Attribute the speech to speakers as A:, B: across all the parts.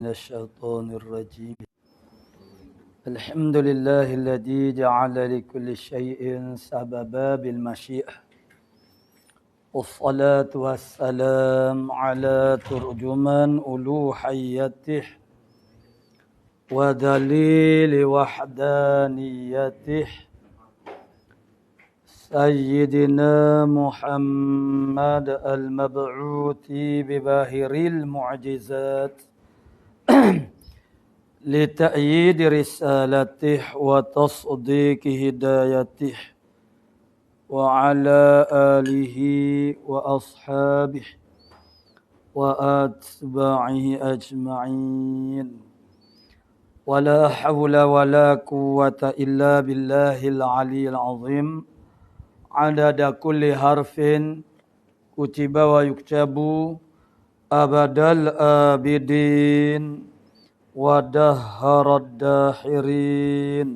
A: من الشيطان الرجيم. الحمد لله الذي جعل لكل شيء سببا بالمشيئة، والصلاة والسلام على ترجمان ألوهيته ودليل وحدانيته سيدنا محمد المبعوث بباهر المعجزات لتأييد رسالته وتصديق هدايته وعلى آله وأصحابه وأتباعه أجمعين ولا حول ولا قوة إلا بالله العلي العظيم عدد كل حرف كتب ويكتب أبد الآبدين ودهر الداحرين.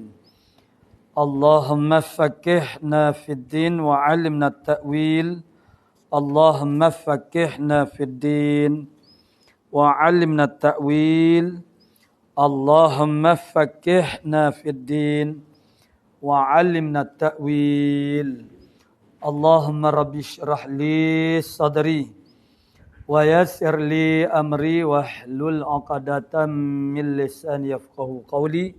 A: اللهم فقهنا في الدين وعلمنا التأويل. اللهم فقهنا في الدين وعلمنا التأويل. اللهم فقهنا في الدين وعلمنا التأويل. اللهم رب اشرح لي صدري ويسر لي أمري واحلل عقدة من لساني يفقهوا قولي.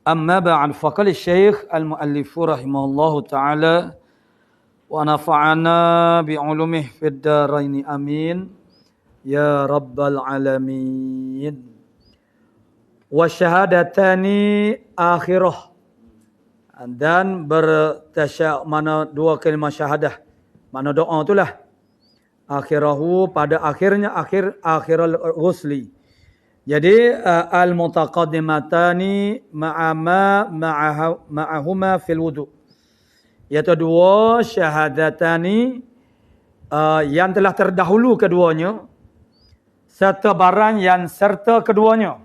A: أما بعد، فقال الشيخ المؤلف رحمه الله تعالى ونفعنا بعلومه في الدارين آمين يا رب العالمين. Wasyahadatani akhirah, dan mana dua kalimah syahadah, mana doa itulah akhirahu, pada akhirnya, akhirul ghusli. Jadi al-mutaqaddimatani ma'ahuma fil wudu, iaitu dua syahadatani yang telah terdahulu keduanya serta barang yang serta keduanya.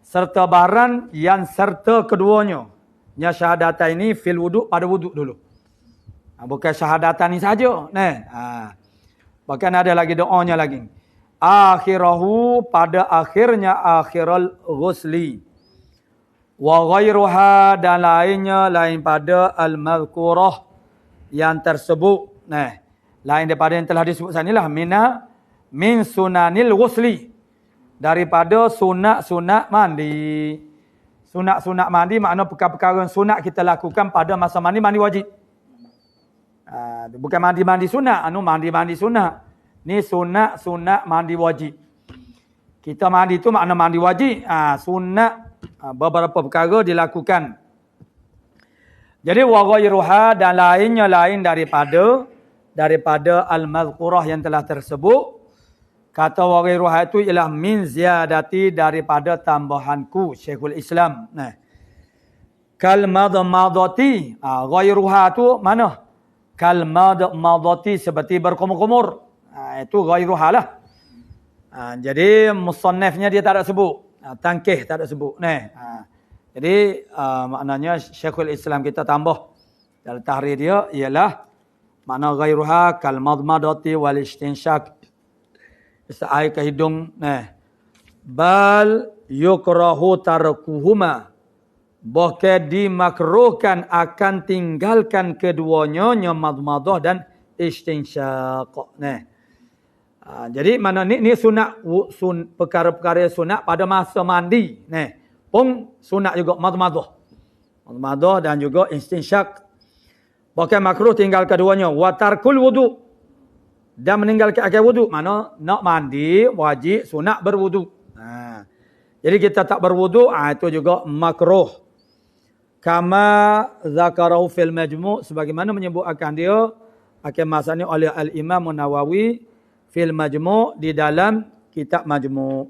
A: Serta barang yang serta keduanya. Nya syahadatan ini fil wudu, pada wudu dulu. Bukan syahadatan ini saja. Bahkan ada lagi doanya lagi. Akhirahu, pada akhirnya, akhirul ghusli. Wa ghairuha, dan lainnya, lain pada al-madhkurah, yang tersebut. Lain daripada yang telah disebut sanilah. Min sunanil ghusli. Daripada sunat-sunat mandi. Sunat-sunat mandi makna perkara-perkara sunat kita lakukan pada masa mandi wajib. Bukan mandi sunat, mandi sunat. Ni sunat mandi wajib. Kita mandi tu makna mandi wajib. Sunat beberapa perkara dilakukan. Jadi wa ghairuha, dan lainnya, lain daripada al-mazkurah yang telah tersebut. Kata wa ghairuha itu ialah min ziyadati, daripada tambahanku, Syekhul Islam. Kal madmadati, ghairuha tu mana? Kal madmadati, seperti berkumur-kumur. Itu ghairuha lah. Jadi musannafnya dia tak ada sebut. Tangkih tak ada sebut. Jadi maknanya Syekhul Islam kita tambah dalam tahrir dia ialah makna ghairuha kal madmadati wal istinshaq. Air ke hidung. Bal yukrahu tarkuhuma, bahkan dimakruhkan akan tinggalkan keduanya, madmadah dan istinsyaq. Jadi mana ni sunat, perkara-perkara sunat pada masa mandi. Pun sunat juga madmadah dan juga istinsyaq. Bahkan makruh tinggal keduanya. Wa tarkul wudu, dan meninggalkan akhir wudu. Mana nak mandi wajib, sunat berwudu. Jadi kita tak berwudu, itu juga makruh. Kama zakarahu fil majmu', sebagaimana menyebutkan dia akan masanya oleh al-Imam Nawawi fil majmu', di dalam kitab majmu'.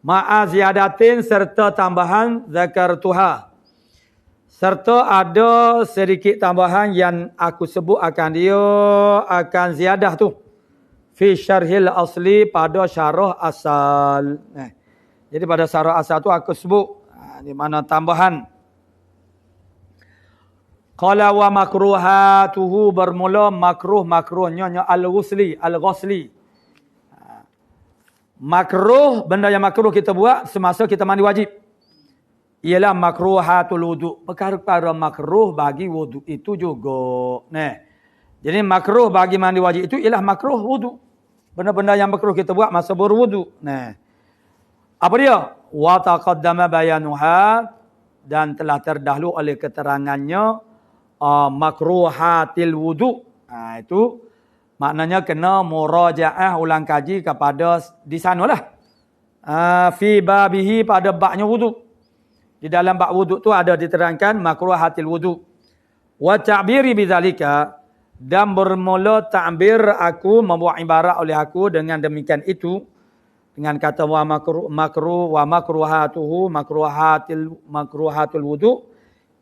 A: Ma'a ziyadatin, serta tambahan zakartuha, serta ada sedikit tambahan yang aku sebut akan dia, akan ziyadah tu. Fi syarhil asli, pada syarah asal. Jadi pada syarah asal tu aku sebut di mana tambahan. Qala wa makruhatuhu, bermula makruhnya al-ghusli. Makruh, benda yang makruh kita buat semasa kita mandi wajib. Ialah makruhatul wudu. Perkara-perkara makruh bagi wudu itu juga. Nah. Jadi makruh bagi mandi wajib itu ialah makruh wudu. Benda-benda yang makruh kita buat masa berwudu. Nah. Apa dia? Wa taqaddama bayanuha, dan telah terdahulu oleh keterangannya makruhatil wudu. Itu maknanya kena murajaah, ulang kaji kepada di sanalah. Fi babihi, pada babnya wudu. Di dalam bab wudu tu ada diterangkan makruhatil wudu. Wa ta'biri bidzalika, dan bermula ta'bir aku, membuat ibarat oleh aku dengan demikian itu, dengan kata wa makruh wa makruhatuhu, makruhatul wudu,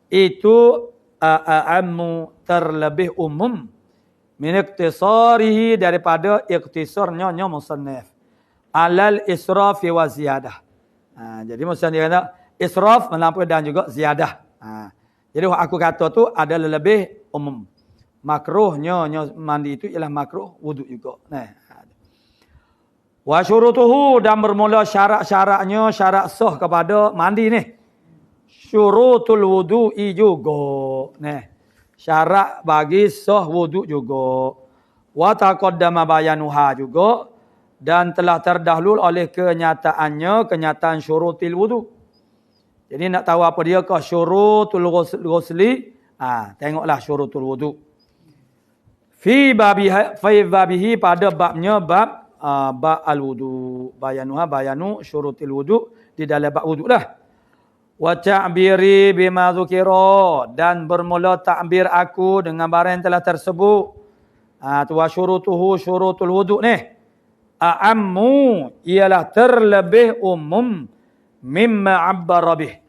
A: itu a'ammu, terlebih umum, min iktisarihi, daripada iktisarnya musannaf alal israfi wa ziyadah. Jadi musannaf kata israf melampaui dan juga ziyadah. Jadi aku kata tu adalah lebih umum. Makruhnya mandi itu ialah makruh wudu juga. Wa syurutuhu, dan bermula syarat-syaratnya, syarat sah kepada mandi ni. Syurutul wudu'i juga. Syarat bagi sah wudu juga. Wa taqaddama bayanuha juga, dan telah terdahulu oleh kenyataan syurutil wudu. Jadi nak tahu apa dia ke syurutul ghusli, tengoklah syurutul wudu. Fi babihi, pada babnya bab al-wudu. Bayanu syurutil wudu, di dalam bab wudu lah. Wa ta'biri bima dzukira, dan bermula ta'bir aku dengan barang yang telah tersebut. Tu wa syurutuhu, syurutul wudu ni. A'ammu, ialah terlebih umum, mimma abbara bih,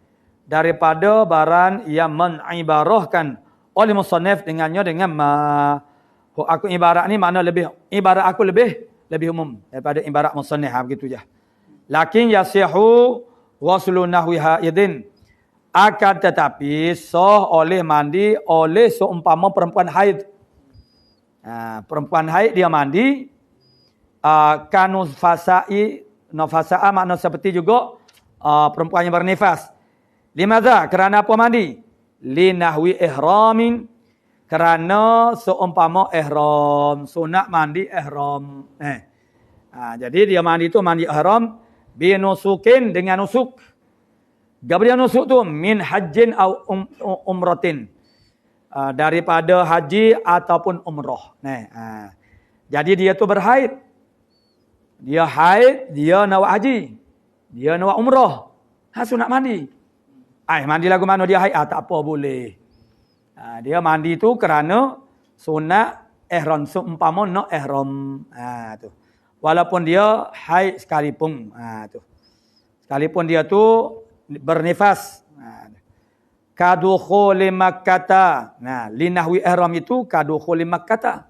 A: daripada barang yang mengibarahkan oleh musannaf dengannya dengan ma. Aku ibarat ni makna lebih, ibarat aku lebih umum daripada ibarat musannaf, begitu je. Lakin yasihu ghuslu nahwi haidin, akan tetapi sah oleh mandi oleh seumpama perempuan haid. Perempuan haid dia mandi, kanufasai, nafasa'a makna seperti juga perempuan yang bernifas. Limadha? Kerana apa mandi? Linahwi ihramin, kerana seumpama ihram, sunat mandi ihram. Jadi dia mandi itu mandi ihram binusukin, dengan nusuk. Gabriel nusuk tu min hajjin au umratin, daripada haji ataupun umrah. Jadi dia tu berhaid. Dia haid, dia nak buat haji, dia nak buat umrah. Sunat mandi. Mandi lagu mana dia haid? Tak apa, boleh. Dia mandi tu kerana sunat ihram, seumpama nak ihram. Tu. Walaupun dia haid sekalipun. Tu. Sekalipun dia tu bernifas. Kadukhuli Makkata. Linahwi ihram itu kadukhuli Makkata.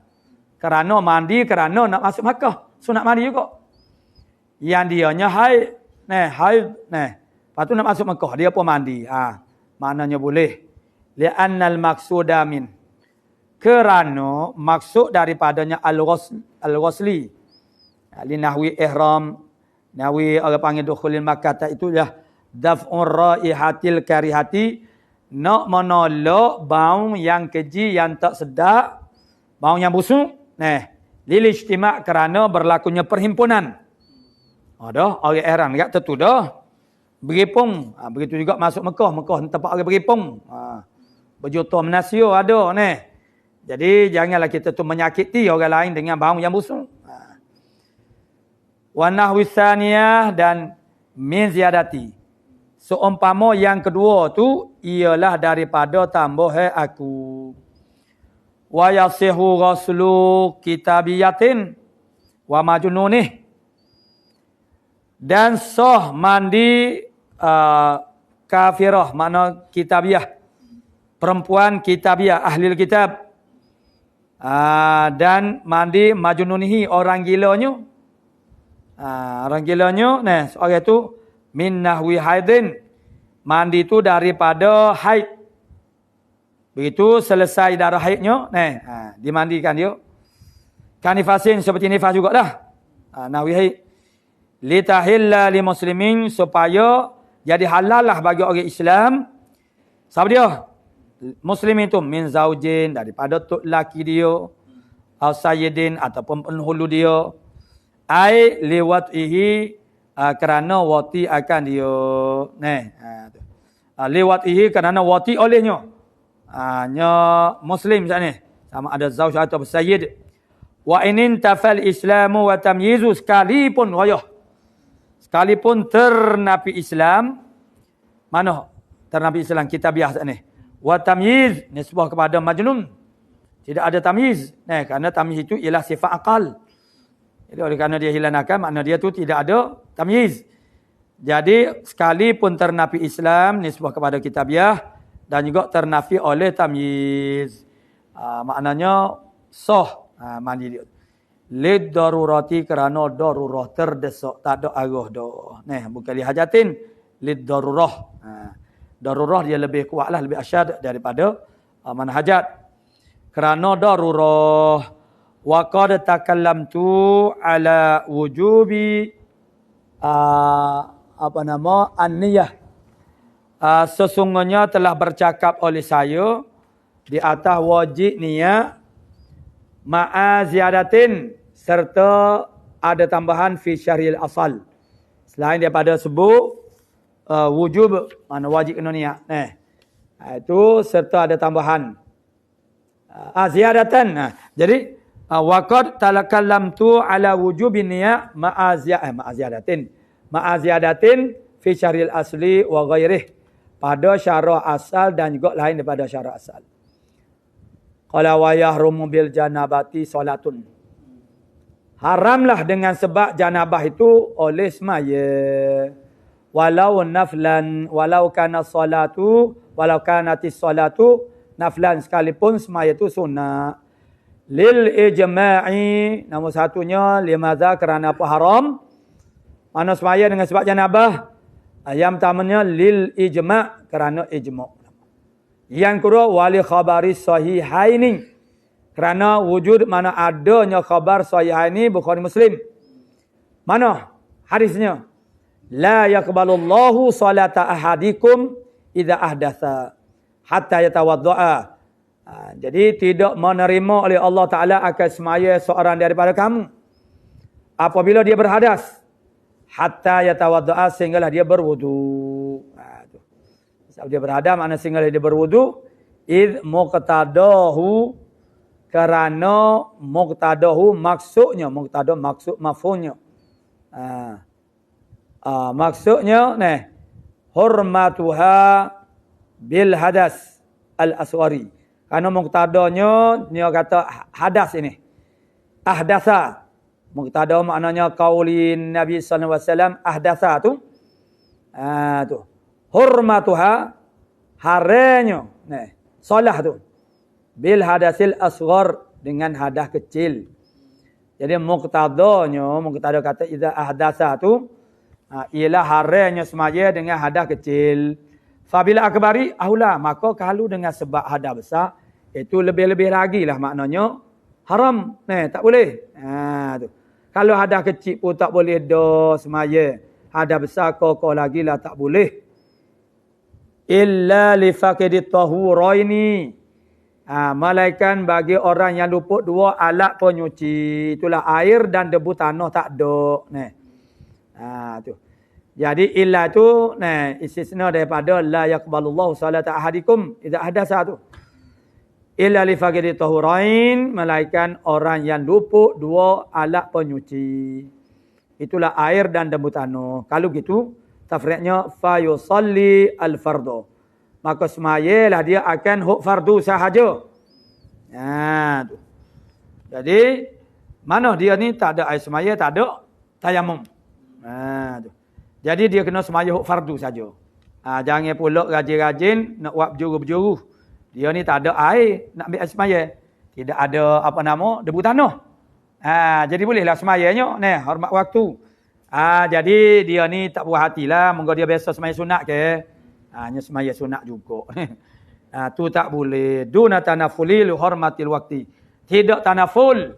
A: Kerana mandi, kerana nak masuk Makkah. Sunat mandi juga. Yang dianya haid. Lepas tu nak masuk Makkah, dia pun mandi. Maknanya boleh. Li'annal maqsuda min, kerana maksud daripadanya al-ghusli, linahwi ihram, nahwi orang panggil dukhulil makkah, itu dah daf'ur raihatil karihati, nak menolak bau yang keji, yang tak sedap, bau yang busuk. Lil ijtima', kerana berlakunya perhimpunan. Dah orang ihram dekat tentu dah beripung. Begitu juga masuk Mekah tempat orang beripung. Berjuta menasio ada ni. Jadi janganlah kita tu menyakiti orang lain dengan bau yang busuk. Wa nahwi tsaniyah, dan min ziyadati, seumpama yang kedua tu ialah daripada tambah aku. Wa yasihu ghuslu kitabiyatin wa majununih, dan sah mandi kafirah, makna kitabiah, perempuan kitabiah, ahli kitab. Dan mandi majnunihi, orang gilanya. Orang gilanya, seorang itu min nahwi haidin, mandi itu daripada haid. Begitu selesai darah haidnya, dimandikan dia. Kan nifasin, seperti nifas jugalah. Nahwi haid. Litahilla li muslimin, supaya jadi halal lah bagi orang Islam. Siapa dia? Muslim itu min zaujin, daripada tok laki dia, au sayyidin ataupun penghulu dia. Ai liwatihi, kerana wati akan dia. Liwatihi kerana wati olehnya. Nya muslim saat ni. Sama ada zauj atau sayyid. Wa inin tafal islamu wa tamyizu, sekalipun wayah. Sekalipun ternapi Islam, mana ternapi Islam kitabiah ni? Wa tamyiz, nisbah kepada majnun. Tidak ada tamyiz. Kerana tamyiz itu ialah sifat akal. Jadi oleh kerana dia hilang akal, makna dia tu tidak ada tamyiz. Jadi sekalipun ternapi Islam, nisbah kepada kitabiah, dan juga ternafi oleh tamyiz. Maknanya sah mandi dia. Lid darurati, kerana darurah, terdesak, tak ada arah dah. Bukan li hajatin, lid darurah. Darurah dia lebih kuatlah, lebih asyad daripada mana hajat. Kerana darurah. Wa qad takallamtu ala wujubi an-niyah. Sesungguhnya telah bercakap oleh saya di atas wajib niat ma'a ziyadatin, serta ada tambahan fi syarhil asal. Selain daripada sebut wujub, mana wajib kena niat. Itu serta ada tambahan. Ziyadatan. Jadi waqad talakallamtu ala wujubin niat ma'a ziyadatin fi syarhil asli wa ghairih, pada syarah asal dan juga lain daripada syarah asal. Qala wa yahrumu bil janabati solatun. Haramlah dengan sebab janabah itu oleh semaya. Walau naflan, walau kanatis salatu naflan, sekalipun semaya itu sunnah. Lil ijma'i, nombor satunya limadha, kerana apa haram? Mana semaya dengan sebab janabah? Yang pertamanya lil ijma', kerana ijma'. Yang kedua wali khabari sahihaini, kerana wujud mana adanya khabar sahihaini Bukhari Muslim. Mana hadisnya? La yaqbalullahu salata ahadikum idza ahdatha hatta yatawaddaa. Jadi tidak menerima oleh Allah Ta'ala akan semaya seorang daripada kamu apabila dia berhadas, hatta yatawaddaa, sehinggalah dia berwudu. Sebab dia berhadas makna sehinggalah dia berwudu. Id muqtadahu, kerana muqtadahu maksudnya, muqtada maksud maf'ulnya. Maksudnya hurmatuha bil hadas al aswari. Kerana muqtadanya dia kata hadas ini. Ahdasa. Muqtada maknanya qaulin Nabi sallallahu alaihi wasallam, ahdasa tu. Tu. Hurmatuha, haranya. Solah tu. Bil hadasil asghar, dengan hadas kecil. Jadi muqtada kata idza ahdasa tu ialah haranya semaya dengan hadas kecil. Fabila akbari aula, maka kalau dengan sebab hadas besar, itu lebih-lebih lagi lah maknanya haram. Tak boleh. Tu. Kalau hadas kecil pun tak boleh dah semaya. Hadas besar kokoh lagi lah tak boleh. Illa li faqidit tahuraini. Malaikan bagi orang yang luput dua alat penyuci. Itulah air dan debu tanah tak ada. Tu. Jadi illa tu istisna daripada la yaqbalullahu salata ahadikum idza ahdatsa tu. Illa li faqidit tahurain, malaikan orang yang luput dua alat penyuci. Itulah air dan debu tanah. Kalau gitu tafriqnya fa yusalli al-fardhu, maka semayalah dia akan huk fardu sahaja. Tu. Jadi mana dia ni tak ada air semaya, tak ada tayamum. Tu. Jadi dia kena semaya huk fardu saja. Jangan pula rajin-rajin nak buat berjuru-berjuru. Dia ni tak ada air nak ambil air semaya. Tidak ada debu tanah. Jadi bolehlah semayanya hormat waktu. Jadi dia ni tak puas hatilah, moga dia biasa semaya sunat ke. Hanya semaya sunat juga. Tu tak boleh. Duna tanafuli li hormatil wakti. Tidak tanaful.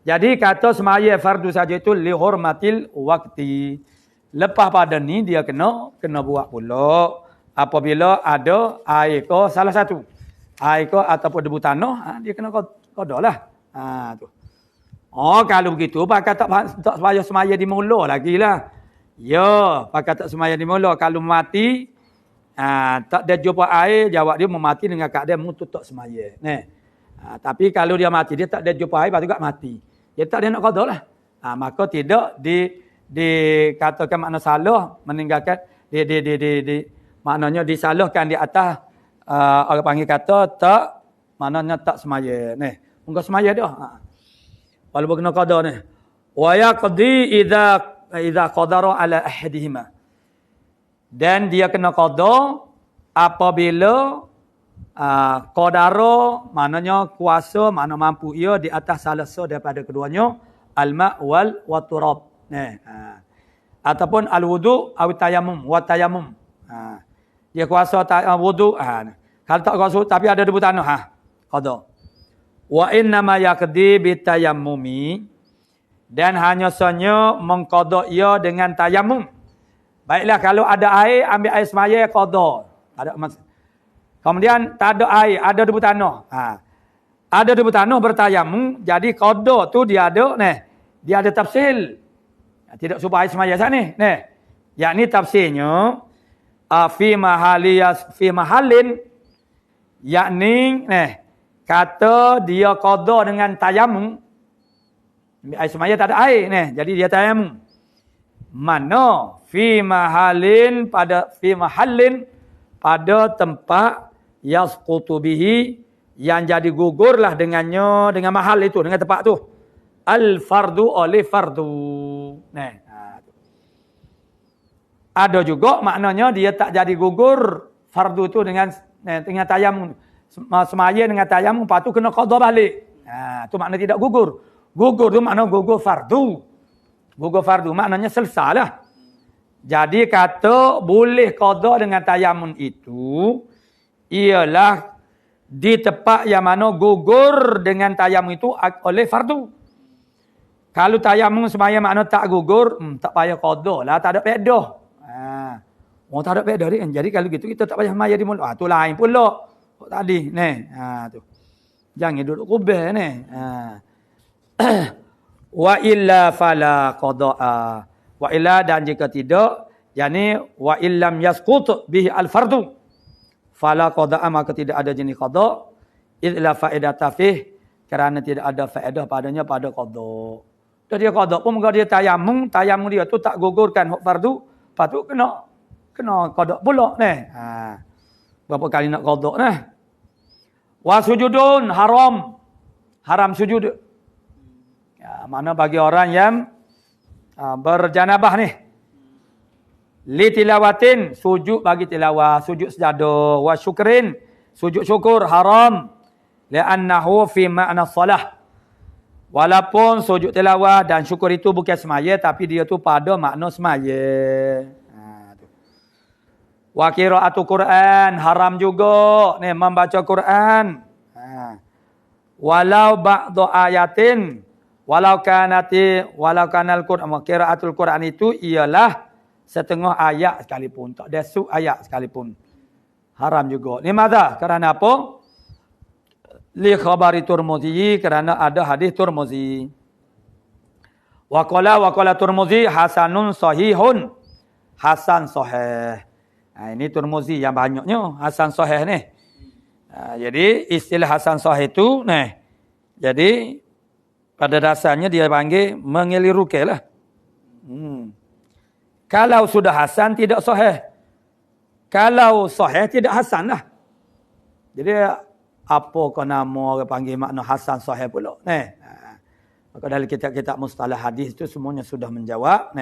A: Jadi kata semaya fardu saja itu lihormatil wakti. Lepas pada ni dia kena buat pula. Apabila ada air ke salah satu. Air ke ataupun debu tanah, dia kena qada lah. Tu. Oh, kalau begitu pakai tak semaya di mula lagi lah. Ya, pakai tak semaya di mula. Kalau mati, tak ada jumpa air, jawab dia mati dengan keadaan mutu tak semaya. Tapi kalau dia mati, dia tak ada jumpa air, lepas tu mati. Dia tak ada nak qada lah. Maka tidak dikatakan makna salah, meninggalkan, maknanya disalahkan di atas, orang panggil kata, tak, maknanya tak semaya. Muka semaya dah. Walaupun kena qada ni. Wa yaqdi idza qadara ala ahadihima. Dan dia kena qada apabila qadara maknanya kuasa, makna mampu ia di atas salah satu daripada keduanya, al-ma' wal turab. Ataupun al-wudu aw tayammum wa tayammum. Dia kuasa wudu, kalau tak kuasa tapi ada debu tanah, qada. Wa inna ma yaqdi bitayammumi, dan hanya sahaja mengqada ia dengan tayammum. Baiklah, kalau ada air, ambil air semaya qada. Ada kemudian tak ada air, ada debu tanah. Ada debu tanah bertayammum, jadi qada tu dia ada tafsil. Tidak supaya air semaya sana ni. Yakni tafsirnya fi mahallin, yakni kata dia qada dengan tayammum. Air semaya tak ada air jadi dia tayammum. Mana fi mahallin pada tempat yasqutu bihi, yang jadi gugurlah dengannya, dengan mahal itu, dengan tempat tu. Al fardu oleh fardu. Ada juga maknanya dia tak jadi gugur fardu tu dengan tayammum. Semaya dengan tayammum, lepas tu kena qada balik. Tu makna tidak gugur. Gugur tu makna gugur fardu. Gugur fardu maknanya selesai lah. Jadi kata boleh qada dengan tayammum itu ialah di tempat yang mana gugur dengan tayammum itu oleh fardu. Kalau tayammum semaya makna tak gugur, tak payah qada lah, tak ada faedah. Tak ada faedah dia. Jadi kalau gitu kita tak payah semaya di mulut. Tu lain pula. Tadi tu. Jangan duduk kubah wa illa fala qada'a. Wa illa, dan jika tidak, yakni wa illam yasqut bihi al fardu fala qada'a, maka tidak ada jenis qada, illa faedata fih, kerana tidak ada faedah padanya pada qada. Dan dia qada pun muka dia tayammum dia tu tak gugurkan hak fardu, patut kena qada pula berapa kali nak qada Wa sujudun haram sujud. Mana bagi orang yang berjanabah ni. Li tilawatin, sujud bagi tilawah, sujud sejadah. Wa syukrin, sujud syukur haram. Li'annahu fi ma'na salah. Walaupun sujud tilawah dan syukur itu bukan semaya, tapi dia tu pada makna semaya. Wa qira'atu Quran, haram juga ni membaca Quran. Walau ba'du ayatin, walau kanal Quran, qira'atul Quran itu ialah setengah ayat sekalipun, tak ada sub ayat sekalipun. Haram juga. Ni mazhab kerana apa? Li khabari Tirmizi, kerana ada hadis Tirmizi. Wa qala Tirmizi hasanun sahihun. Hasan sahih. Ini Tirmizi yang banyaknya hasan sahih ni. Jadi istilah hasan sahih itu jadi pada dasarnya dia panggil mengelirukan lah. Kalau sudah hasan tidak sahih. Kalau sahih tidak hasan lah. Jadi apa ke nama orang panggil makna hasan sahih pula. Maka dalam kitab-kitab mustalah hadis itu semuanya sudah menjawab.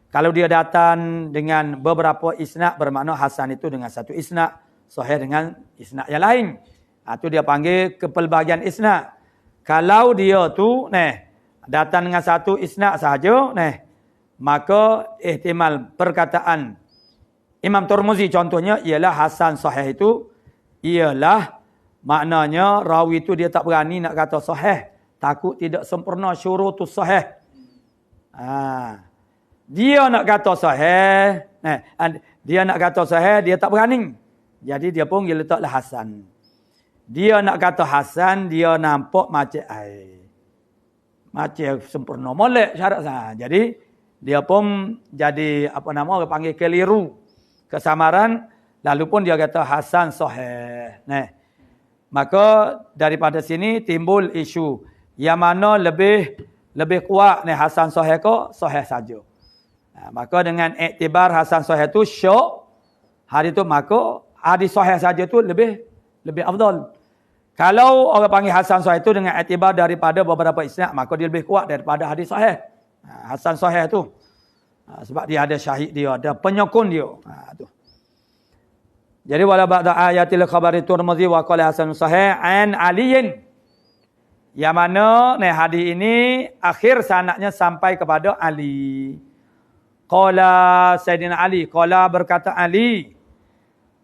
A: Kalau dia datang dengan beberapa isnad, bermakna hasan itu dengan satu isnad, sahih dengan isnad yang lain. Itu dia panggil kepelbagian isnad. Kalau dia tu datang dengan satu isnad sahaja, maka ihtimal perkataan Imam Tirmizi contohnya ialah hasan sahih itu ialah maknanya rawi itu dia tak berani nak kata sahih, Takut tidak sempurna syurutus sahih. Dia nak kata sahih, dia nak kata sahih, dia tak berani. Jadi dia pun dia letaklah hasan. Dia nak kata hasan, dia nampak macam macam sempurna molek syarat sah. Jadi dia pun jadi orang panggil keliru, kesamaran, lalu pun dia kata hasan sahih. Maka daripada sini timbul isu yang mana lebih kuat hasan sahih ke sahih saja. Maka dengan iktibar hasan sahih itu syok, hari itu maka hadis sahih saja itu lebih afdal. Kalau orang panggil hasan sahih itu dengan iktibar daripada beberapa isnad, maka dia lebih kuat daripada hadis sahih. Hasan sahih itu. Sebab dia ada syahid dia, ada penyokong dia. Tu. Jadi wala ba'da ayatil khabari Tirmizi wa qala hasan sahih an aliyin. Yang mana hadis ini akhir sanadnya sampai kepada Ali. Qala Sayyidina Ali, qala berkata Ali,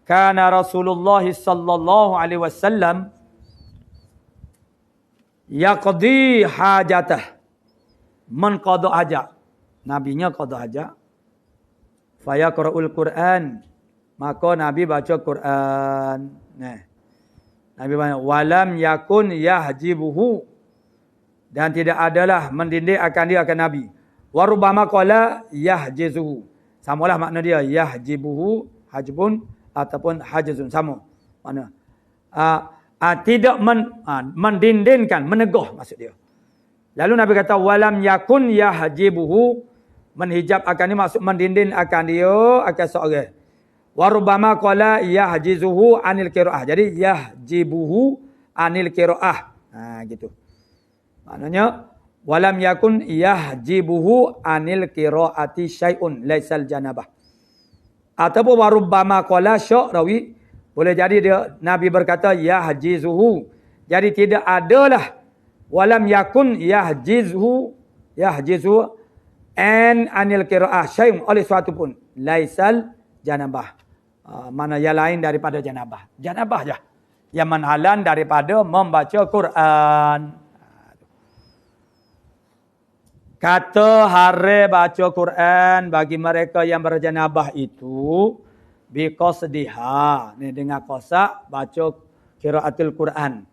A: kana Rasulullah sallallahu alaihi wasallam yaqdi hajatah, man qada hajat, nabinya qada hajat, fa yaqra'ul Quran, maka nabi baca Quran. Nabi baca walam yakun yahjibuhu, dan tidak adalah mendinding akan dia akan nabi. Wa rubbama qala yahjizuhu, samalah makna dia yahjibuhu, hajbun ataupun hajzun, sama mana tidak mendindingkan, menegah maksud dia. Lalu Nabi kata walam yakun yahjibuhu, menhijab akan dia maksud mendinding akan dia akan seorang. Wa rubbama qala yahjizuhu anil qiraah, jadi yahjibuhu anil qiraah. Gitu. Maknanya walam yakun yahjibuhu anil qiraati syai'un laisal janabah. Ataupun wa rubbama qala syaq rawi, boleh jadi dia Nabi berkata yahjizuhu, jadi tidak adalah walam yakun yahjizuhu anil qiraah syai'un oleh suatu pun laisal janabah. Mana yang lain daripada janabah. Janabah je yang menghalang daripada membaca Quran. Kata haram baca Quran bagi mereka yang berjanabah itu biqasdiha, ni dengan qasak baca qiraatul Quran.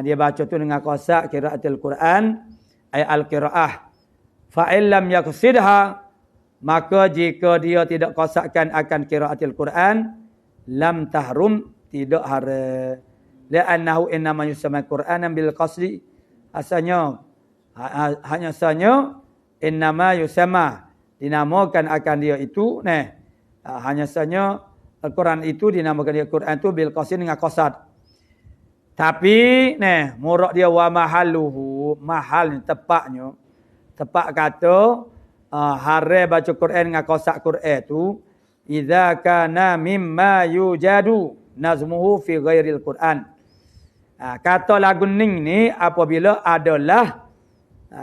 A: Dia baca tu dengan qasak qiraatul Quran ay al-qiraah. Fa illam yaqsidha, maka jika dia tidak qasakkan akan qiraatul Quran, lam tahrum, tidak haram. Li'annahu innama yusamma Qur'anan bil qasdi, hanya saja innama yusamma, dinamakan akan dia itu hanya saja Al-Quran itu dinamakan dia Quran itu bil qasd dengan qasad. Tapi murad dia wa mahalluhu, mahal tepatnya, tepat kata haram baca Quran dengan qasad Quran itu idza kana mimma yujadu nazmuhu fi ghairil Quran. Kata lagu ning ni apabila adalah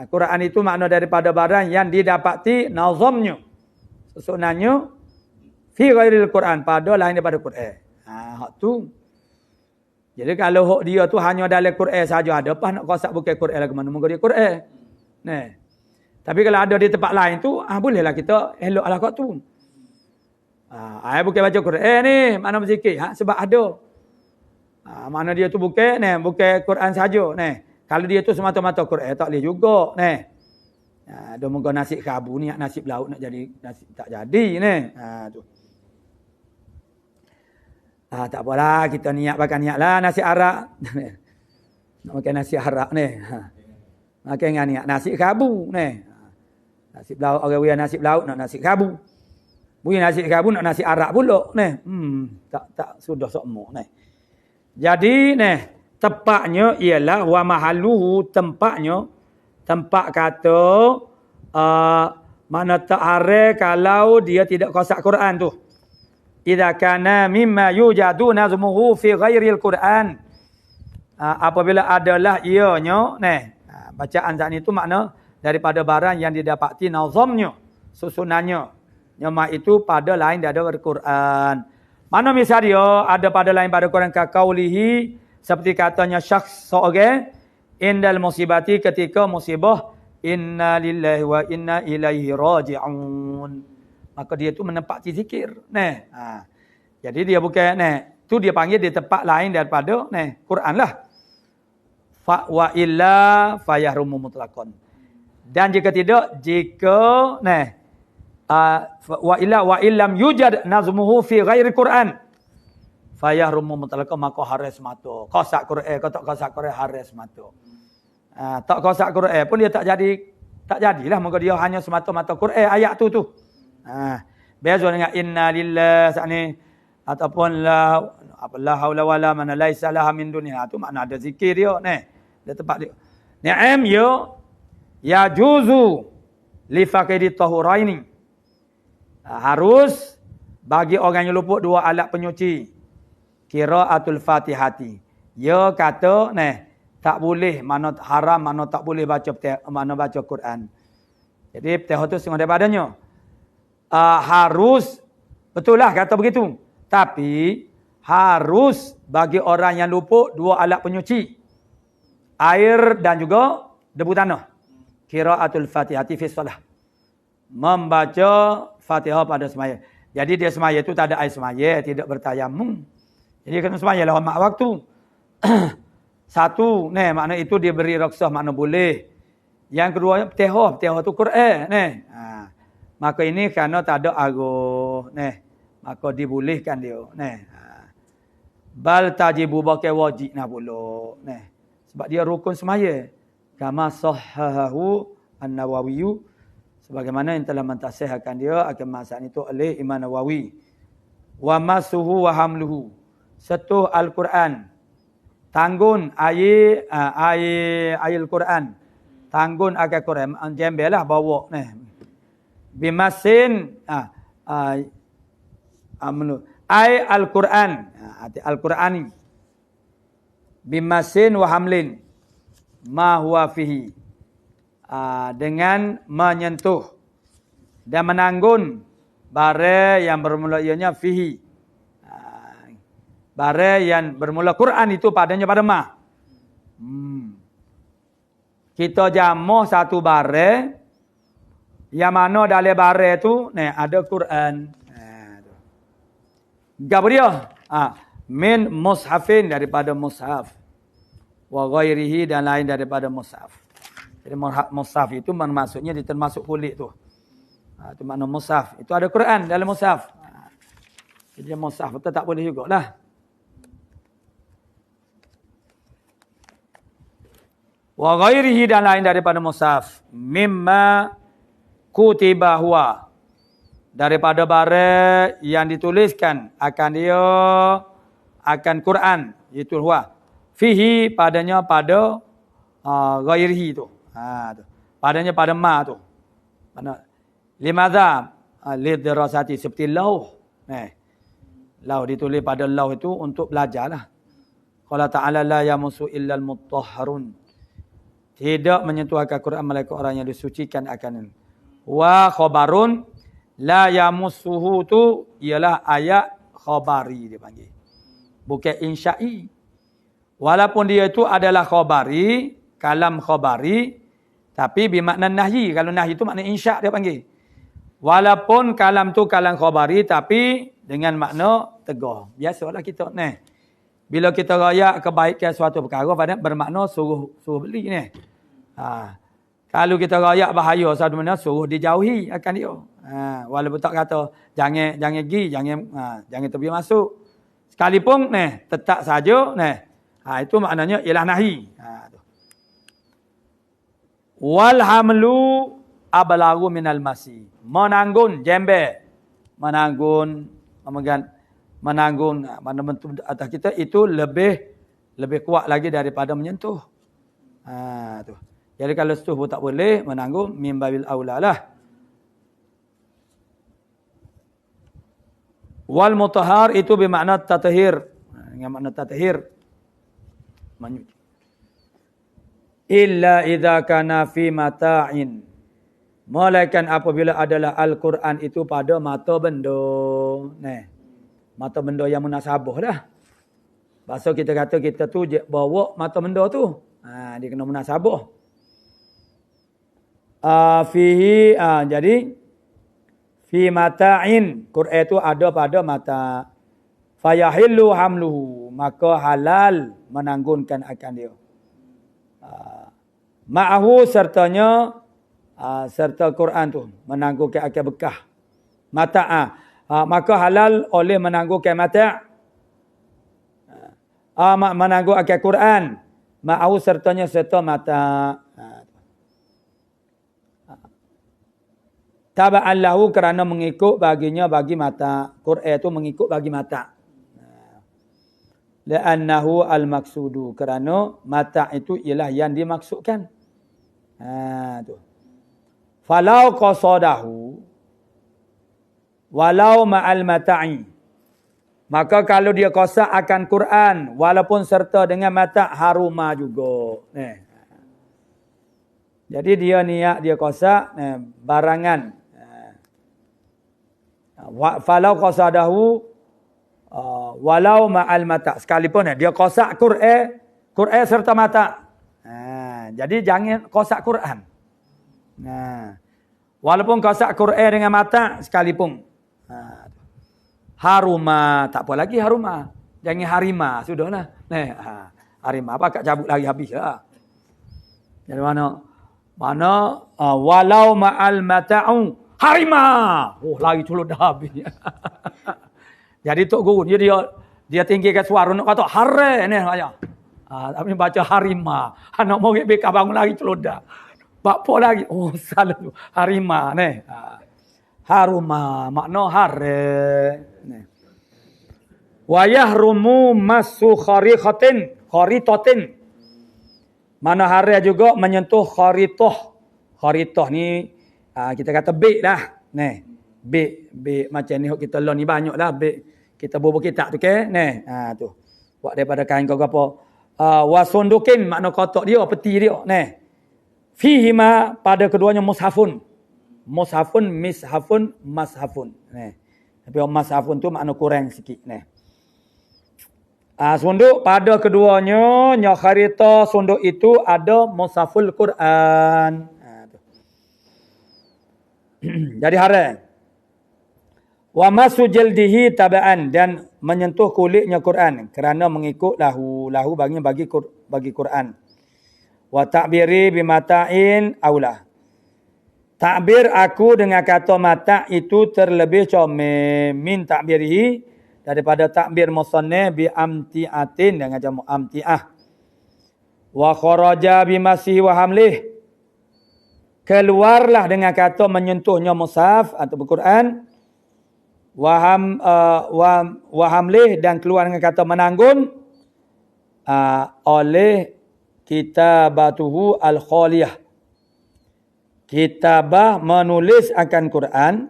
A: Quran itu makna daripada barang yang didapati nazamnya, susunannya fi ghairil Quran, pada lain daripada Quran. Hak tu. Jadi kalau hak dia tu hanya dalam Quran saja, ada apa nak qasak bukan Quran lagi, mana mungkin dia Quran. Tapi kalau ada di tempat lain tu, bolehlah kita elok ala hak tu. Bukan baca Quran ni, mana berzikir, sebab ada. Mana dia tu bukan Quran saja. Kalau dia tu semata-mata Quran, tak boleh juga. Dia moga nasib kabu ni, nasib laut nak jadi, nasib tak jadi. Tu. Tak apalah, kita pakai niat lah nasi arak. Nak makan nasi arak ni. Makan dengan niat nasi kabu ni. Nasi laut, orang yang nasi laut nak nasi kabu. Bukan nasi kabu nak nasi arak pula ni. Tak sudah semua ni. Jadi tepatnya ialah wa mahalluhu, tempat kata mana tak haram kalau dia tidak qasak Quran tu. Idza kana mimma yujadu nazmuhu fi ghairil Quran. Apabila adalah ianya bacaan zat itu makna daripada barang yang didapati nazamnya, susunannya. Nyama itu pada lain daripada Quran. Mana misal dia ada pada lain pada Quran ka qaulihi, seperti katanya syakhs seorang Indal musibati, ketika musibah, inna lillahi wa inna ilaihi raji'un. Maka dia tu menempati zikir. Jadi dia bukan tu dia panggil di tempat lain daripada Quran lah. Fa wa illa fayahrumu mutlaqan. Dan jika tidak, jika wa illam yujad nazmuhu fi ghairi Quran fayahrumu mutlaqan, maka haras mata. Qasak Quran, kau tak qasak Quran haras mata. Tak qasak Quran pun dia tak jadilah, maka dia hanya semata-mata Quran ayat tu. Beza dengan inna lillahi sani ataupun la haula wala man laisa laha min dunya, tu makna ada zikir dia dia tempat dia. Ni'am ya juzu li faqidi tahuraini. Harus bagi orang yang luput dua alat penyuci. Qiraatul Fatihati. Ya kata tak boleh, mana haram, mana tak boleh baca Quran. Jadi petihah tu setengah daripadanya. Harus, betul lah kata begitu. Tapi harus bagi orang yang luput dua alat penyuci. Air dan juga debu tanah. Qiraatul Fatihati fi shalah. Membaca Fatihah pada semaya. Jadi dia semaya itu tak ada air semaya, tidak bertayamum. Jadi kena semaya lah mak waktu. Satu, makna itu dia beri rukhsah, makna boleh. Yang kedua, petihah tu Quran, maka ini kerana tak ada aruh, maka dibolehkan dia, Bal tajibu bakai wajib pula, sebab dia rukun semaya. Kama sahahahu An-Nawawi, sebagaimana yang telah mentasihkan dia akan masalah itu oleh Imam Nawawi. Wa masuhu wa hamluhu, setuh Al-Quran, tanggun air Al-Quran, tanggun akan Quran, jembelah bawa bimasin ay Al-Quran, Al-Qurani bimasin wa hamlin ma huwa fihi, dengan menyentuh dan menanggun bare yang bermula ianya fihi, bare yang bermula Quran itu padanya pada ma. Kita jamuh satu bare yang mana dalam bare tu ada Quran. Gapo dia? Min mushafin, daripada mushaf. Wa ghairihi, dan lain daripada mushaf. Jadi mushaf itu maksudnya termasuk kulit tu. Itu makna mushaf. Itu ada Quran dalam mushaf. Jadi mushaf itu tak boleh jugalah. Wa ghairihi, dan lain daripada mushaf. Mimma kutiba huwa, daripada barang yang dituliskan akan dia akan Quran, itu huwa fihi, padanya pada ghairihi tu. Padanya pada ma tu. Mana limadha lidrasati, seperti lauh. Lauh ditulis pada lauh itu untuk belajarlah. Qala ta'ala la yamusu illal mutahharun, tidak menyentuh akan Quran malaikat orang yang disucikan akan. Wa khabarun la yamussuhu, tu ialah ayat khabari dia panggil. Bukan insya'i. Walaupun dia itu adalah khabari, kalam khabari, tapi bermakna nahyi. Kalau nahyi itu makna insya' dia panggil. Walaupun kalam tu kalam khabari, tapi dengan makna tegur. Biasalah kita bila kita rayak kebaikan suatu perkara, pada bermakna suruh beli Kalau kita rayak bahaya satu benda, suruh dijauhi akan dia. Walaupun tak kata jangan pergi, jangan terbiar masuk. Sekalipun tetap saja itu maknanya ialah nahi. Wal hamlu ablagu minal masi, menanggung jembe, menanggung mana bentuk atas kita itu lebih kuat lagi daripada menyentuh. Tu. Jadi kalau setuh pun tak boleh, menanggung mimbabil aula lah. Wal mutahhar itu bermakna tatahir. Dengan makna tatahir. Illa idza kana fi mata'in. Melainkan apabila adalah Al-Quran itu pada mata benda. Mata benda yang munasabah dah. Bahasa kita kata kita tu bawa mata benda tu. Dia kena munasabah. Fihi jadi fi mata'in, Qur'an itu ada pada mata. Fayahillu hamluhu, maka halal menanggunkan akan dia. Ma'ahu sertanya serta Quran tu menanggunkan akan bekah. Mata' maka halal oleh menanggunkan mata'. Menanggung akan Quran. Ma'ahu sertanya serta mata'. Taba'an lahu, kerana mengikut baginya bagi mata. Quran itu mengikut bagi mata. Li'annahu al-maksudu, kerana mata itu ialah yang dimaksudkan. Tu. Falau qasadahu walau ma'al mata'i, maka kalau dia qasad akan Quran walaupun serta dengan mata, haruma juga. Jadi dia niat dia qasad barangan. Falau qasadahu walau ma'al mata, sekalipun dia qasad Quran serta mata. Jadi jangan qasad Quran. Walaupun qasad Quran dengan mata sekalipun. Haruma, tak apa lagi haruma. Jangan harima, sudahlah. Harima apa, kak cabut lagi habis lah. Jadi mana walau ma'al mata'u harima. Lagi culut dah habis. Jadi tok guru dia tinggikan suara nak kata hare ni ayah. Tapi baca harima. Anak mau beka bangun lagi culut dah. Apa lagi? Salah tu. Harima ni. Haruma makna hare. Wa yahrumu masu kharitatin. Mana hare juga menyentuh kharitah. Kharitah ni kita kata beg dah. Beg macam ni kita lon ni banyak dah beg. Kita bubuh kitab tu ke? Tu. Buat daripada kain kau apa? Wasundukin makna kotak dia, peti dia. Fihima, pada keduanya mushafun. Mushafun, mishafun, mashafun. Tapi mashafun tu makna kurang sikit. Sunduk pada keduanya, nyakharita sunduk itu ada mushaful Quran. Jadi haram. Wa masu jaldihi taba'an, dan menyentuh kulitnya Quran kerana mengikut lahu bagi Quran. Wa ta'biri bimata'in aula. Takbir aku dengan kata mata itu terlebih comel min takbirihi, daripada takbir musannaf bi amti'atin, dengan jamu amti'ah. Wa kharaja bimasihi wa hamlih, keluarlah dengan kata menyentuhnya mushaf atau Al-Quran. Wa hamlih, dan keluar dengan kata menanggun oleh kitabatuhu al-khaliyah. Kitabah menulis akan Quran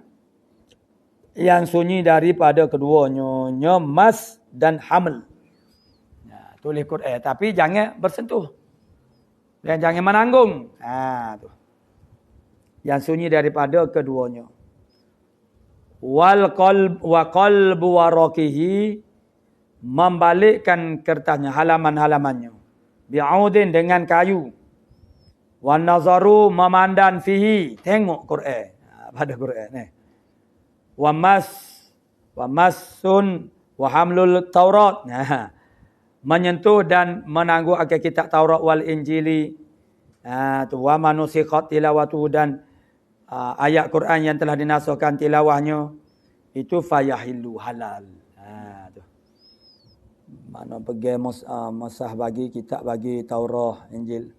A: yang sunyi daripada keduanya, mas dan haml. Tulis Quran tapi jangan bersentuh. Dan jangan menanggung. Tu. Yang sunyi daripada keduanya. Wa qalbu waraqihi, membalikkan kertasnya, halaman-halamannya. Bi'audin, dengan kayu. Wa nazaru, memandang fihi, tengok Quran. Pada Quran ni. Wa massun wa hamlul Taurat. Menyentuh dan menanggung akan kitab Taurat wal Injili. Tu wa manusikhat tilawatuhu, dan ayat Quran yang telah dinasahkan tilawahnya itu fayahillu, halal. Tu. Mana pergi masah bagi kitab bagi Taurat, Injil.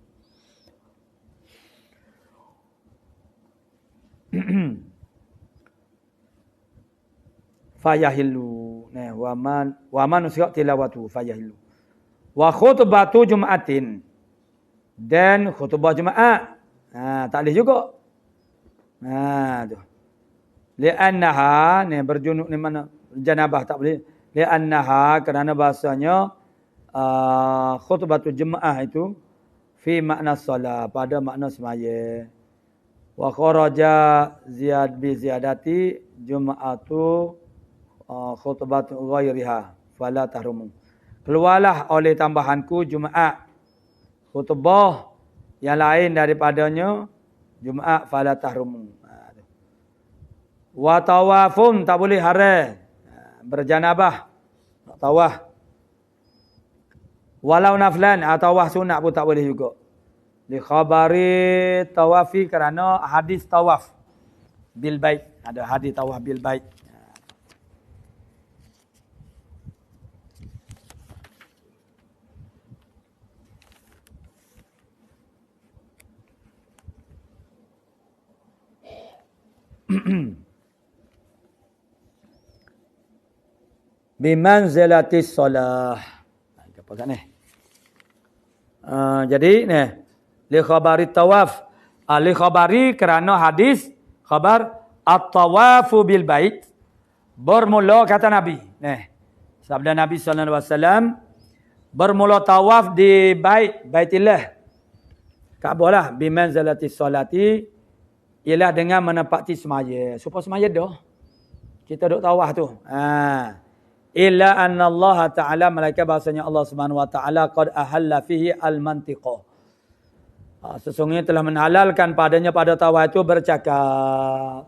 A: Fayahillu. Wa man nusikhat tilawatu fayahillu. Wa khutbatu Jum'atin, dan khutbah Jumaat. Tak boleh juga. Tu. Li'annaha, ni berjunuk ni mana? Janabah tak boleh. Li'annaha, kerana bahasanya khutbatu Jumaat itu fi makna salat, pada makna semaya. Wa kharaja bi ziyadati Jum'atu khutbatu ghairiha fala tahrumu. Keluarlah oleh tambahanku Jumaat, khutbah yang lain daripadanya Jumaat fala tahrumu. Wa tawafun tak boleh haram. Berjanabah nak tawaf. Walau naflan atau tawaf sunat pun tak boleh juga. Li khabari tawafi kerana hadis tawaf bil bait. Ada hadis tawaf bil bait. Bimanzilatis solah. Apa kat ni? Jadi ni li khabari tawaf. Li khabari kerana hadis khabar at-tawafu bil bait bermula kata Nabi. Sabda Nabi sallallahu alaihi wasallam bermula tawaf di Baitillah. Kaabah lah bimanzilatis solati ialah dengan menepati semaya. Supaya semaya dah. Kita duk tawaf tu. Illa anna Allah Ta'ala malaikat bahasanya Allah Subhanahu Wa Ta'ala qad ahalla fihi al-mantiqah. Sesungguhnya telah menhalalkan padanya pada tawaf itu bercakap.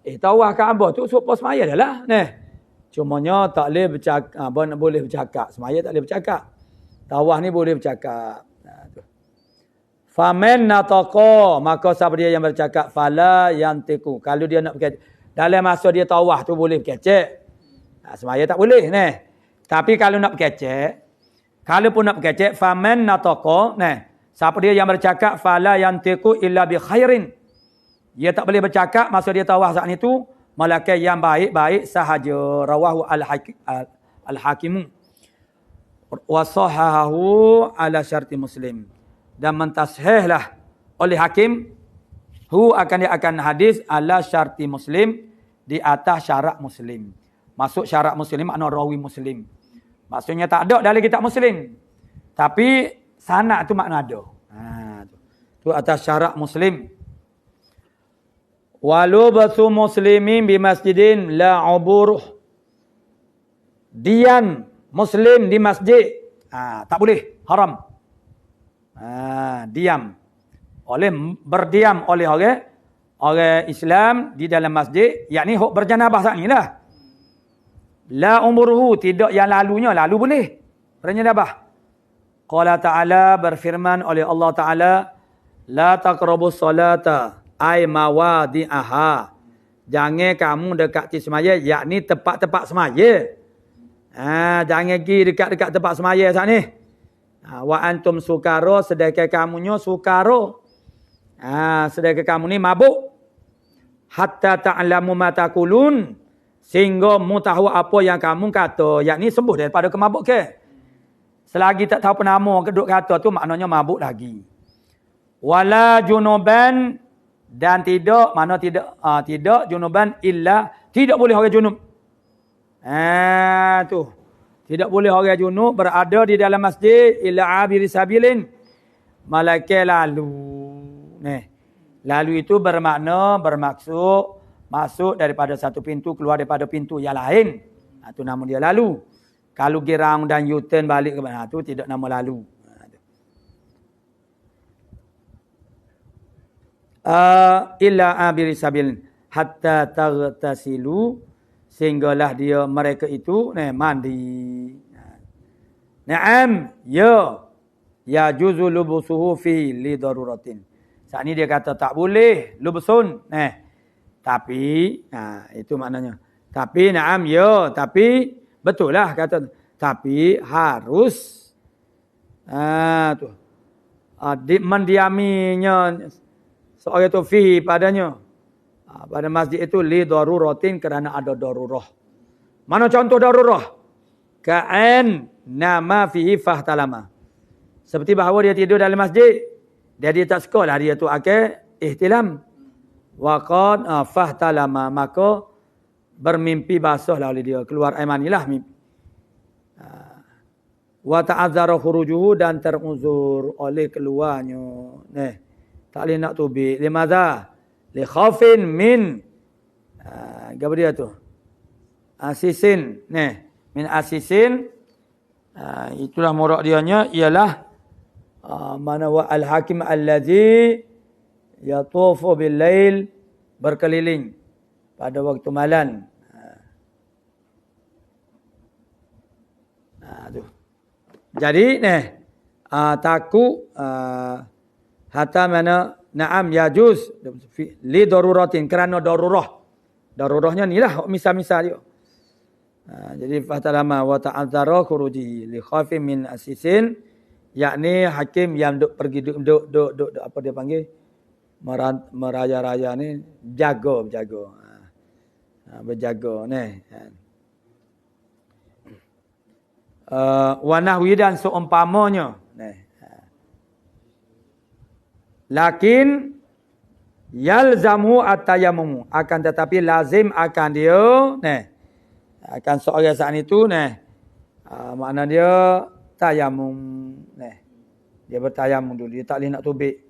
A: Tawaf Kaabah tu supaya semaya dah lah. Cumanya tak boleh bercakap. Boleh bercakap. Semaya tak boleh bercakap. Tawaf ni boleh bercakap. Famen nataqa, maka siapa dia yang bercakap fala yantiku. Kalau dia nak berkecek dalam masa dia tawaf tu boleh berkecek. Semaya tak boleh Tapi kalau nak berkecek, kalau pun nak berkecek famen nataqa, siapa dia yang bercakap fala yantiku illa bi khairin. Dia tak boleh bercakap masa dia tawaf saat itu melainkan yang baik-baik sahaja. Rawahu al-Hakim wa sahahahu ala syarti Muslim. Dan mentashihlah oleh hakim akan hadis ala syarti Muslim, di atas syarat Muslim. Masuk syarat Muslim makna rawi Muslim. Maksudnya tak ada dalam kitab Muslim. Tapi sanad tu makna ada. Tu atas syarat Muslim. Walubatu muslimin bi masjidin la uburuh. Diam Muslim di masjid. Tak boleh. Haram. Diam. Berdiam oleh orang Islam di dalam masjid. Yakni hok berjanabah saat ni lah. La umuruhu. Tidak yang lalunya. Lalu boleh. Berjanabah. Qala ta'ala berfirman oleh Allah Ta'ala. La taqrabus salata. Ay mawadi'aha. Jangan kamu dekati semaya. Yakni tempat-tempat semaya. Jangan pergi dekat-dekat tempat semaya saat ni. Wa antum sukaro. Sedangkan kamunya sukaro. Sedangkan kamu ni mabuk. Hatta ta'lamu ma taqulun. Sehingga mu tahu apa yang kamu kata. Yakni sembuh daripada kemabuk ke. Selagi tak tahu penama keduk kata tu maknanya mabuk lagi. Wala junuban. Dan tidak, mana tidak junuban illa. Tidak boleh orang junub. Tu. Tidak boleh orang junub berada di dalam masjid. Illa abiri sabilin. Malaikat lalu. Lalu itu bermaksud. Masuk daripada satu pintu, keluar daripada pintu yang lain. Itu nama dia lalu. Kalau girang dan U-turn balik ke mana, itu tidak nama lalu. Illa abiri sabil hatta taghtasilu, sehinggalah mereka itu mandi. Naam, ya juzu lubusuhu fi li daruratin. Saat ini dia kata tak boleh lubusun. Tapi, itu maknanya. Tapi, tapi, betul lah kata. Tapi, harus, mendiaminya, seorang itu fihi padanya. Pada masjid itu, li daruratin kerana ada darurah. Mana contoh darurah? Ka'an nama fihi fahtalama. Seperti bahawa dia tidur dalam masjid. Dia tak sekolah, dia tu akan ihtilam. Waqad fahtalama, maka bermimpi basuhlah oleh dia, keluar air manilah mimpi. Wa ta'azzara khurujuhu, dan teruzur oleh keluarnya. Tak boleh nak tubik. Limadha? Li khafin min apa dia tu? Asisin. Min asisin. Itulah murak dianya ialah Mana wa al-hakim allazi yatufu bil lail, berkeliling pada waktu malam. Tu. Jadi taku hatta mana na'am yajuz li daruratin, kerana darurah. Darurahnya ni lah misal-misal dia. Jadi fatalama wa ta'adzara khuruji li khafim min asisin, yakni hakim yang duk pergi duk apa dia panggil, meraya-raya ni berjaga. Berjaga ni. Wa nahwi, dan seumpamanya. Lakin yalzamu at-tayammum, akan tetapi lazim akan dia akan seorang saat itu makna dia tayamum dia bertayamum dulu, dia tak boleh nak tubik.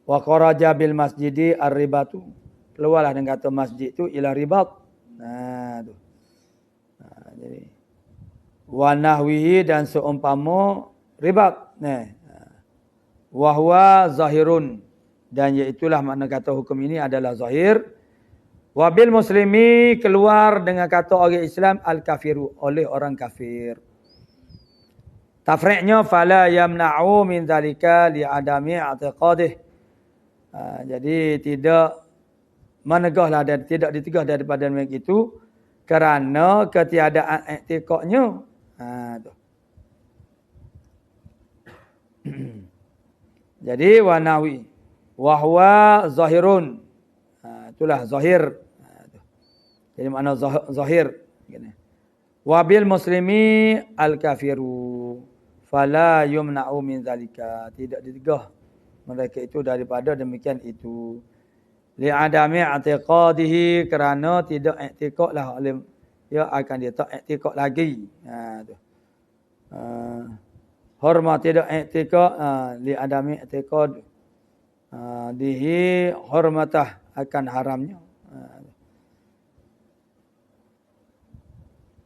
A: Wa kharaja bil masjidi ar-ribatu, keluarlah dengan kata masjid tu ila ribat. Tu. Jadi wa nahwihi, dan seumpama ribat. Wa huwa zahirun, dan iaitulah makna kata hukum ini adalah zahir. Wabil muslimi, keluar dengan kata orang Islam al-kafiru, oleh orang kafir. Tafri'nya fala yamna'u min zalika li'adami i'tiqadih. Jadi tidak menegahlah dan tidak ditegah daripada mereka itu kerana ketiadaan i'tiqadnya. Jadi wanawi wa huwa zahirun. Itulah zahir. Jadi makna zahir. Wabil muslimi al-kafiru fala yumna'u min zalika, tidak ditegah mereka itu daripada demikian itu. Li'adami i'tiqadihi, kerana tidak i'tiqad lah oleh dia, akan dia tak i'tiqad lagi. Hormat tidak i'tiqad, li'adami i'tiqad dihi hormatah, akan haramnya.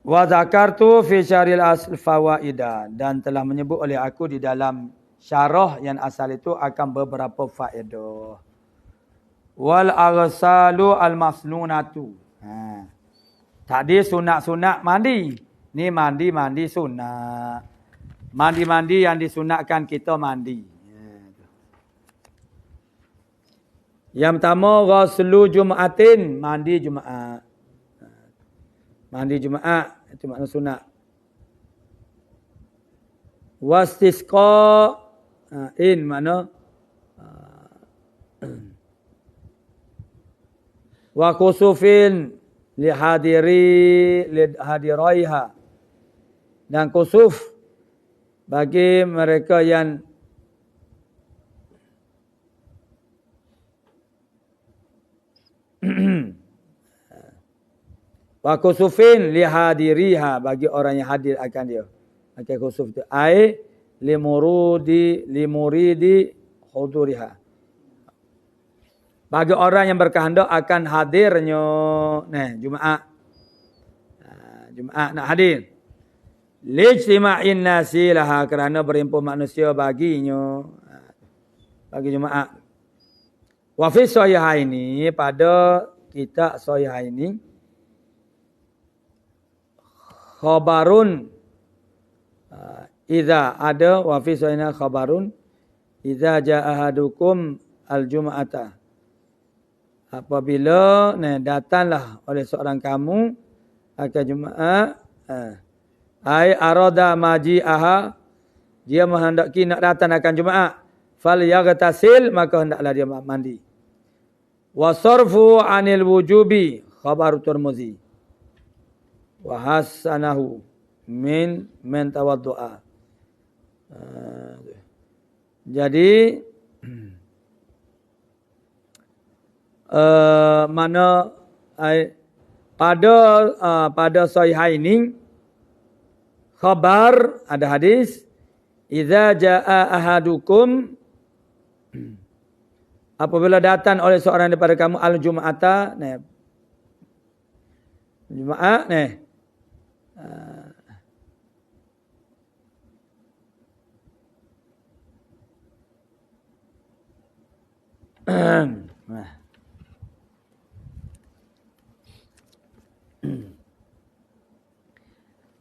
A: Wa zakartu fi syaril asl fawaida, dan telah menyebut oleh aku di dalam syarah yang asal itu akan beberapa faedah. Wal aghsalu al masnunatu. Tadi sunat-sunat mandi. Ni mandi sunat. Mandi-mandi yang disunatkan kita mandi. Yang pertama ghuslu Jum'atin, mandi Jumaat. Mandi Jumaat itu makna sunat. Wastisqa in makna wa kusufin li hadiraiha, dan kusuf bagi mereka yang wa kusufin li hadiriha, bagi orang yang hadir akan dia. Okey, kusuf itu ai limuridi huduriha, bagi orang yang berkehendak akan hadirnya Jumaat. Jumaat nak hadir. Lijtima'in nasi laha, kerana berhimpun manusia baginya, bagi Jumaat. Wa fi sahihaini, pada kitab sahihaini, khabarun idza ada, wa fi sahihaini khabarun idza jaa ahadukum al-jum'ata, apabila datanglah oleh seorang kamu akan Jumaat, ai arada maji'aha, dia menghendaki nak datang akan Jumaat, fal yaghtasil, maka hendaklah dia mandi. Wa sarfu anil wujubi khabar Tirmizi wa hasanahu min tawaddu'a. Jadi mana pada sahihaini khabar, ada hadis idza jaa ahadukum, apabila datang oleh seorang daripada kamu al-jum'ata, Jumaat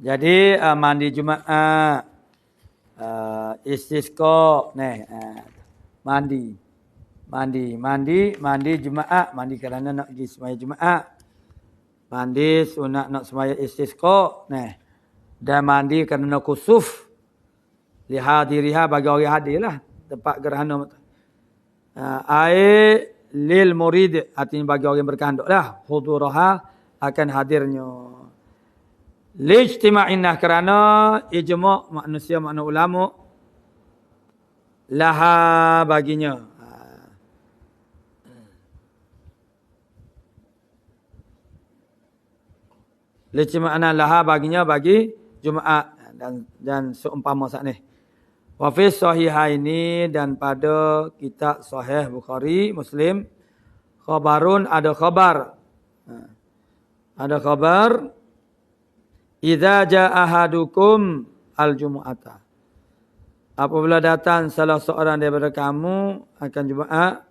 A: Jadi mandi Jumaat, istisqa, mandi Jumaat, mandi kerana nak pergi sembahyang Jumaat. Mandi sunat nak sembahyang istisqa, dan mandi kerana kusuf. Lihadiriha bagi orang hadirlah tempat gerhana. Air lil murid, artinya bagi orang berkanduklah, huduraha akan hadirnya. Lijtima'inah kerana ijma' manusia makna ulama laha baginya. Lijtima'inah laha baginya bagi Jumaat dan seumpama saat ni. Wa fi sahihaini, dan pada kitab Sahih Bukhari, Muslim, khabarun, ada khabar. Ada khabar, idza jaa ahadukum al-jumu'ata. Apabila datang salah seorang daripada kamu akan Jumaat,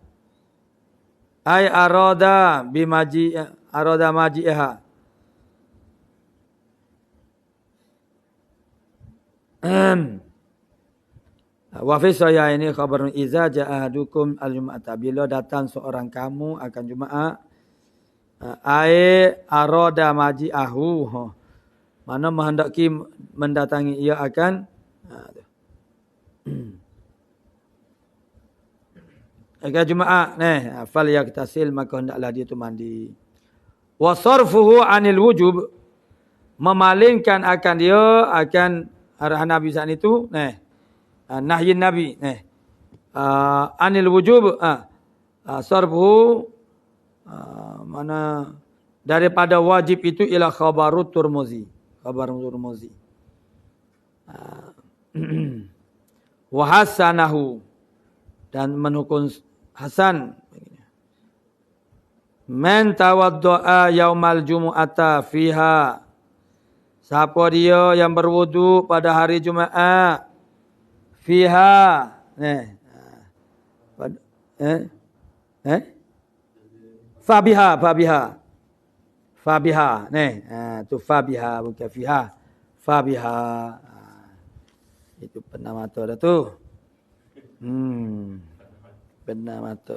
A: ay arada maji'ha. Wa fi sahih ini khabarun idza jaa ahadukum al-jumu'ata. Bila datang seorang kamu akan Jumaat, ay arada maji'ahu. Mana menghendaki mendatangi ia akan akan Jumaat, fal yaktasil, maka hendaklah dia tu mandi. Wa sarfuhu anil wujub, memalingkan akan dia akan arahan Nabi saat itu, nahyin Nabi, anil wujub, sarfuhu, mana daripada wajib itu ila khabarut Turmuzi. Khabar Turmuzi. Wa hasanahu, dan menhukum hasan. Man tawaddoa yaumal jumu'ata fiha. Siapa dia yang berwudu pada hari Jumaat? Fiha. Fabiha. Tu fabiha, bukan fiha. Fabiha. Itu pernah mata dah tu. Pernah mata.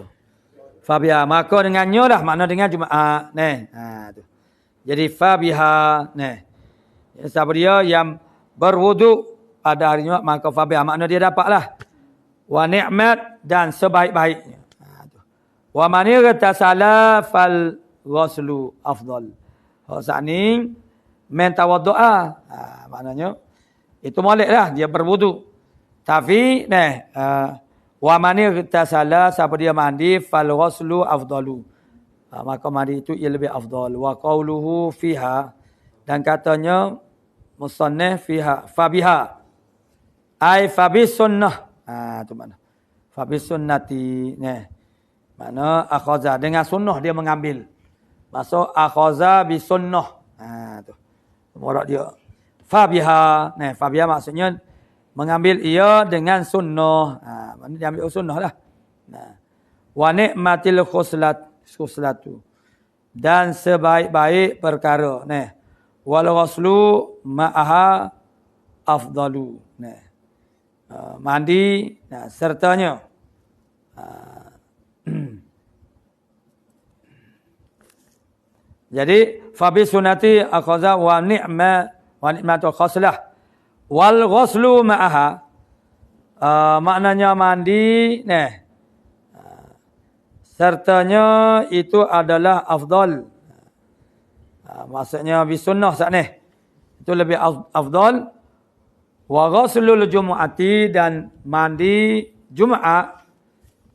A: Fabiha, maka dengannya dah, makna dengan Jumaat. Tu. Jadi fabiha. Siapa dia yang berwudu pada hari Jumaat, maka fabiha, makna dia dapatlah. Wa ni'mat, dan sebaik-baiknya. Wa man igtasala fal ghuslu afdal. Saat ni men tawaddu'a, maknanya itu moleklah dia berwudu. Tapi wa man igtasala, siapa dia mandi, fal ghuslu afdalu. Maka mandi itu ia lebih afdal. Wa qauluhu fiha, dan katanya musannaf fiha, fabiha, ai fabis sunnah. Tu makna. Fabis sunnati, makna akhaza, dengan sunnah dia mengambil. Maksud akhaza bi sunnah. Tu. Murat dia. Fabiha. Fabiha maksudnya mengambil ia dengan sunnah. Maknanya dia ambil sunnah lah. Wa ni'matil khuslatu. Dan sebaik-baik perkara. Wal ghuslu ma'aha afdalu. Mandi sertanya. Jadi fabi sunati akhadha wa ni'matul khuslah wal ghuslu ma'aha, maknanya mandi sertanya itu adalah afdal. Maksudnya bisunnah saat ni itu lebih afdal. Wa ghuslul jumu'ati, dan mandi Jumaat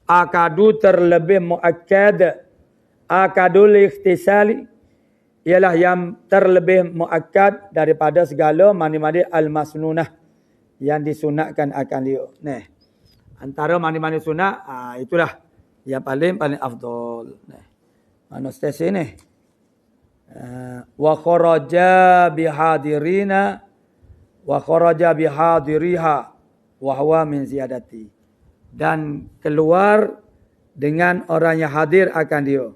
A: akadu terlebih muakkad, akadul ikhtisali, ialah yang terlebih muakkad daripada segala mandi-mandi al-masnunah yang disunatkan akan dia. Antara mandi-mandi sunat, itulah yang paling afdal. Mana stesen ni? Wa kharaja bihadirina wa kharaja bihadiriha wa huwa min ziyadati. Dan keluar dengan orang yang hadir akan dia.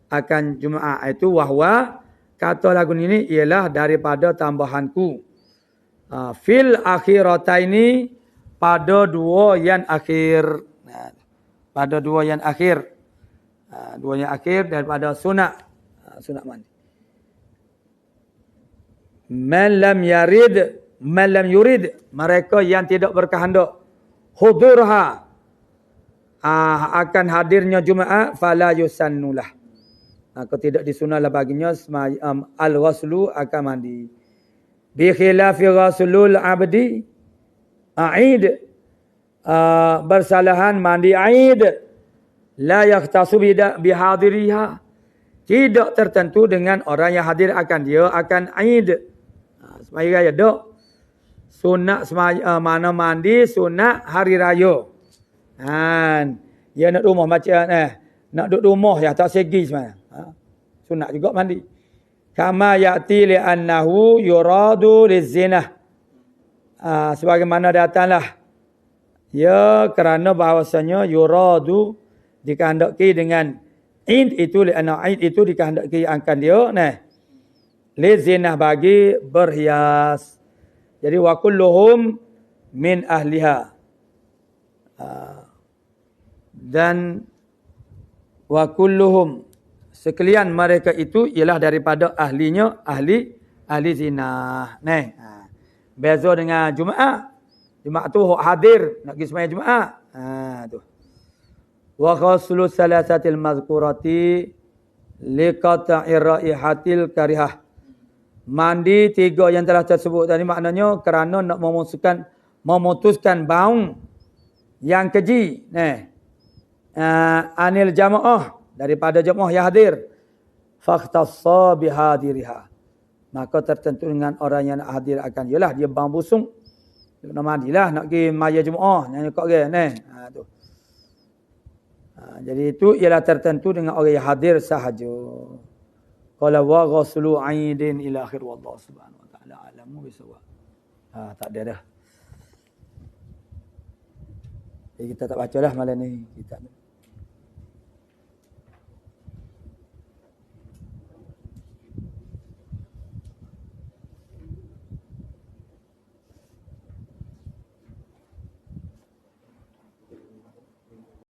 A: Akan Jumaat itu wahwa kata lagu ini ialah daripada tambahanku. Fil akhirataini pada dua yang akhir. Pada dua yang akhir. Dua yang akhir daripada sunat. Sunat mandi. Man lam yurid. Mereka yang tidak berkehendak. Hudurha. Akan hadirnya Jumaat. Fala yusannulah. Maka tidak disunahlah baginya al-ghaslu akan mandi. Bi khilafi ghaslul abdi. Aid. Bersalahan mandi aid. La yakhtasu bihadiriha. Tidak tertentu dengan orang yang hadir akan dia akan aid. Semaya raya dok. Sunat mana mandi sunat hari raya. Dia nak rumah macam nak duduk rumah ya tak segi sebenarnya. Sunat juga mandi. Kama ya'ti li'annahu yuradu lizinah. Sebagaimana datanglah. Ya kerana bahawasanya yuradu dikehendaki dengan id itu li'anna id itu dikehendaki akan dia lizinah bagi berhias. Jadi wa kulluhum min ahliha. Dan wa kulluhum sekalian mereka itu ialah daripada ahlinya ahli zina. Beza dengan Jumaat. Jumaat tu hadir nak pergi sembahyang Jumaat. Tu. Wa ghuslu salasatil mazkurati liqata'i raihatil karihah. Mandi tiga yang telah tersebut tadi maknanya kerana nak memutuskan bau yang keji. Anil jamaah daripada jamaah yang hadir. Fakhtassa bihadiriha. Maka tertentu dengan orang yang nak hadir akan ialah dia bau busung. Dia nak mandilah nak pergi maya jemaah nyanyi kat orang tu. Jadi itu ialah tertentu dengan orang yang hadir sahaja. Qala wa ghuslu aidin ila akhir wallahu subhanahu wa taala alamu bisawab. Tak ada dah. Jadi kita tak baca dah malam ni kitab.